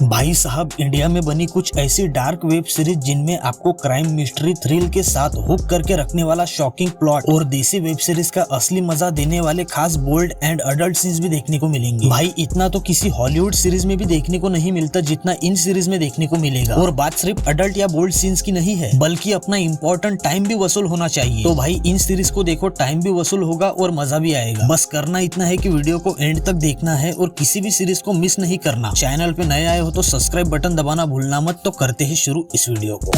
भाई साहब, इंडिया में बनी कुछ ऐसी डार्क वेब सीरीज जिनमें आपको क्राइम, मिस्ट्री, थ्रिल के साथ हुक करके रखने वाला शॉकिंग प्लॉट और देसी वेब सीरीज का असली मजा देने वाले खास बोल्ड एंड अडल्ट सीन्स भी देखने को मिलेंगे। भाई इतना तो किसी हॉलीवुड सीरीज में भी देखने को नहीं मिलता जितना इन सीरीज में देखने को मिलेगा। और बात सिर्फ अडल्ट या बोल्ड सीन्स की नहीं है, बल्कि अपना इम्पोर्टेंट टाइम भी वसूल होना चाहिए। तो भाई इन सीरीज को देखो, टाइम भी वसूल होगा और मजा भी आएगा। बस करना इतना है कि वीडियो को एंड तक देखना है और किसी भी सीरीज को मिस नहीं करना। चैनल पे नए आए हो तो सब्सक्राइब बटन दबाना भूलना मत। तो करते ही शुरू इस वीडियो को।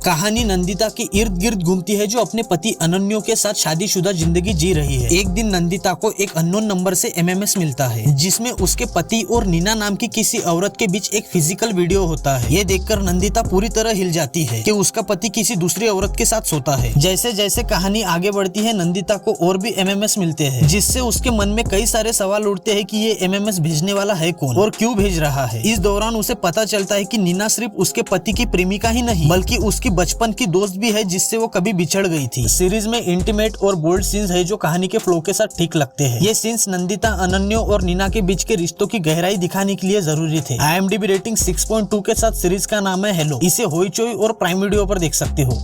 कहानी नंदिता के इर्द गिर्द घूमती है, जो अपने पति अनन्यो के साथ शादीशुदा जिंदगी जी रही है। एक दिन नंदिता को एक अननोन नंबर से एमएमएस मिलता है, जिसमें उसके पति और नीना नाम की किसी औरत के बीच एक फिजिकल वीडियो होता है। ये देखकर नंदिता पूरी तरह हिल जाती है कि उसका पति किसी दूसरी औरत के साथ सोता है। जैसे जैसे कहानी आगे बढ़ती है, नंदिता को और भी एमएमएस मिलते हैं, जिससे उसके मन में कई सारे सवाल उठते हैं कि ये एमएमएस भेजने वाला है कौन और क्यों भेज रहा है। इस दौरान उसे पता चलता है कि नीना सिर्फ उसके पति की प्रेमिका ही नहीं, बल्कि उसकी बचपन की दोस्त भी है, जिससे वो कभी बिछड़ गई थी। सीरीज में इंटीमेट और बोल्ड सीन्स है जो कहानी के फ्लो के साथ ठीक लगते हैं। ये सीन्स नंदिता, अनन्यो और नीना के बीच के रिश्तों की गहराई दिखाने के लिए जरूरी थे। IMDb रेटिंग 6.2 के साथ सीरीज का नाम है हेलो। इसे होइचोई और प्राइम वीडियो पर देख सकते हो।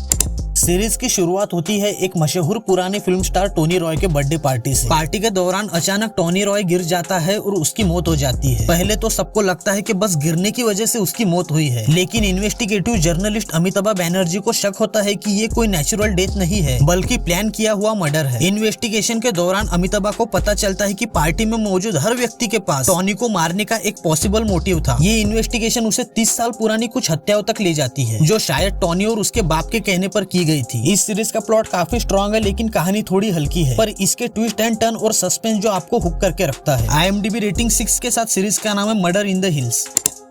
सीरीज की शुरुआत होती है एक मशहूर पुराने फिल्म स्टार टोनी रॉय के बर्थडे पार्टी से। पार्टी के दौरान अचानक टोनी रॉय गिर जाता है और उसकी मौत हो जाती है। पहले तो सबको लगता है कि बस गिरने की वजह से उसकी मौत हुई है, लेकिन इन्वेस्टिगेटिव जर्नलिस्ट अमिताभ बैनर्जी को शक होता है कि ये कोई नेचुरल डेथ नहीं है, बल्कि प्लान किया हुआ मर्डर है। इन्वेस्टिगेशन के दौरान अमिताभ को पता चलता है कि पार्टी में मौजूद हर व्यक्ति के पास टोनी को मारने का एक पॉसिबल मोटिव था। ये इन्वेस्टिगेशन उसे 30 साल पुरानी कुछ हत्याओं तक ले जाती है, जो शायद टोनी और उसके बाप के कहने पर की गई थी। इस सीरीज का प्लॉट काफी स्ट्रॉन्ग है, लेकिन कहानी थोड़ी हल्की है, पर इसके ट्विस्ट एंड टर्न और सस्पेंस जो आपको हुक करके रखता है। IMDb रेटिंग 6 के साथ सीरीज का नाम है murder in the hills.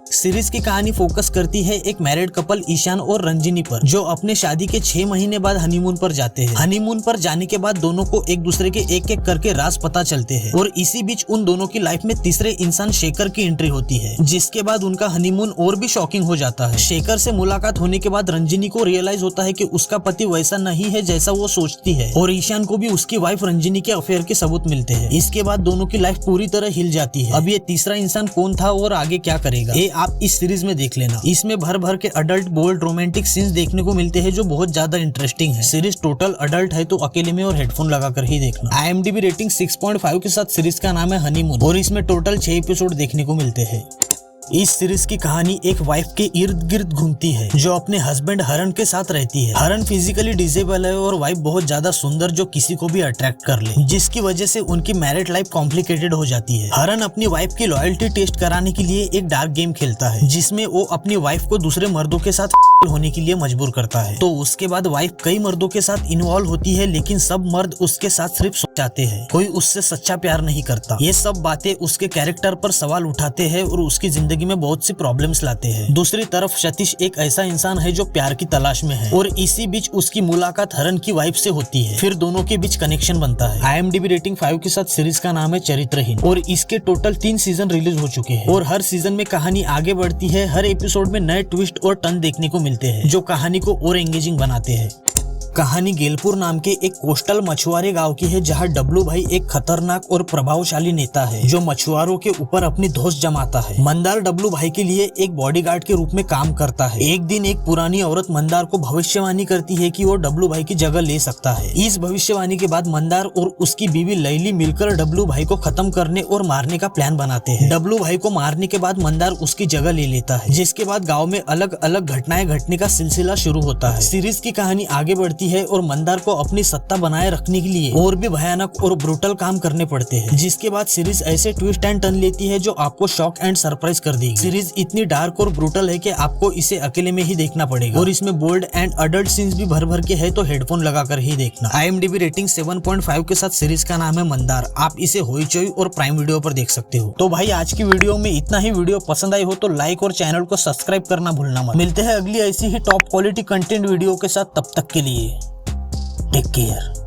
Series की कहानी फोकस करती है एक मैरिड कपल ईशान और रंजिनी पर, जो अपने शादी के 6 महीने बाद हनीमून पर जाते हैं। हनीमून पर जाने के बाद दोनों को एक दूसरे के एक एक करके राज पता चलते हैं, और इसी बीच उन दोनों की लाइफ में तीसरे इंसान शेखर की एंट्री होती है, जिसके बाद उनका हनीमून और भी शॉकिंग हो जाता है। शेखर से मुलाकात होने के बाद रंजिनी को रियलाइज होता है कि उसका पति वैसा नहीं है जैसा वो सोचती है, और ईशान को भी उसकी वाइफ रंजिनी के अफेयर के सबूत मिलते हैं। इसके बाद दोनों की लाइफ पूरी तरह हिल जाती है। अब ये तीसरा इंसान कौन था और आगे क्या करेगा, ये आप इस सीरीज में देख लेना। इसमें भर भर के अडल्ट, बोल्ड, रोमांटिक सीन्स देखने को मिलते हैं, जो बहुत ज्यादा इंटरेस्टिंग है। सीरीज टोटल अडल्ट है, तो अकेले में और हेडफोन लगाकर ही देखना। IMDb रेटिंग 6.5 के साथ सीरीज का नाम है हनीमून, और इसमें टोटल 6 एपिसोड देखने को मिलते हैं। इस सीरीज की कहानी एक वाइफ के इर्द गिर्द घूमती है, जो अपने हस्बैंड हरन के साथ रहती है। हरन फिजिकली डिसेबल है और वाइफ बहुत ज्यादा सुंदर, जो किसी को भी अट्रैक्ट कर ले, जिसकी वजह से उनकी मैरिड लाइफ कॉम्प्लिकेटेड हो जाती है। हरन अपनी वाइफ की लॉयल्टी टेस्ट कराने के लिए एक डार्क गेम खेलता है, जिसमें वो अपनी वाइफ को दूसरे मर्दों के साथ होने के लिए मजबूर करता है। तो उसके बाद वाइफ कई मर्दों के साथ इन्वॉल्व होती है, लेकिन सब मर्द उसके साथ सिर्फ चाहते हैं, कोई उससे सच्चा प्यार नहीं करता। ये सब बातें उसके कैरेक्टर पर सवाल उठाते हैं और उसकी जिंदगी में बहुत सी प्रॉब्लम्स लाते हैं। दूसरी तरफ सतीश एक ऐसा इंसान है जो प्यार की तलाश में है, और इसी बीच उसकी मुलाकात हरन की वाइफ से होती है। फिर दोनों के बीच कनेक्शन बनता है। IMDb रेटिंग 5 के साथ सीरीज का नाम है चरित्रहीन, और इसके टोटल 3 सीजन रिलीज हो चुके हैं, और हर सीजन में कहानी आगे बढ़ती है। हर एपिसोड में नए ट्विस्ट और टर्न देखने को मिलते हैं, जो कहानी को और एंगेजिंग बनाते हैं। कहानी गेलपुर नाम के एक कोस्टल मछुआरे गांव की है, जहां डब्लू भाई एक खतरनाक और प्रभावशाली नेता है, जो मछुआरों के ऊपर अपनी धौंस जमाता है। मंदार डब्लू भाई के लिए एक बॉडीगार्ड के रूप में काम करता है। एक दिन एक पुरानी औरत मंदार को भविष्यवाणी करती है कि वो डब्लू भाई की जगह ले सकता है। इस भविष्यवाणी के बाद मंदार और उसकी बीवी लैली मिलकर डब्लू भाई को खत्म करने और मारने का प्लान बनाते हैं। डब्लू भाई को मारने के बाद मंदार उसकी जगह ले लेता है, जिसके बाद गाँव में अलग अलग घटनाएं घटने का सिलसिला शुरू होता है। सीरीज की कहानी आगे बढ़ती है और मंदार को अपनी सत्ता बनाए रखने के लिए और भी भयानक और ब्रूटल काम करने पड़ते हैं, जिसके बाद सीरीज ऐसे ट्विस्ट एंड टर्न लेती है जो आपको शॉक एंड सरप्राइज कर देगी। सीरीज इतनी डार्क और ब्रूटल है कि आपको इसे अकेले में ही देखना पड़ेगा, और इसमें बोल्ड एंड अडल्ट सीन्स भी भर भर के है, तो हेडफोन लगाकर ही देखना। IMDb रेटिंग 7.5 के साथ सीरीज का नाम है मंदार। आप इसे होइचोई और प्राइम वीडियो पर देख सकते हो। तो भाई आज की वीडियो में इतना ही। वीडियो पसंद आई हो तो लाइक और चैनल को सब्सक्राइब करना भूलना मत। मिलते हैं अगली ऐसी ही टॉप क्वालिटी कंटेंट वीडियो के साथ, तब तक के लिए टेक केयर।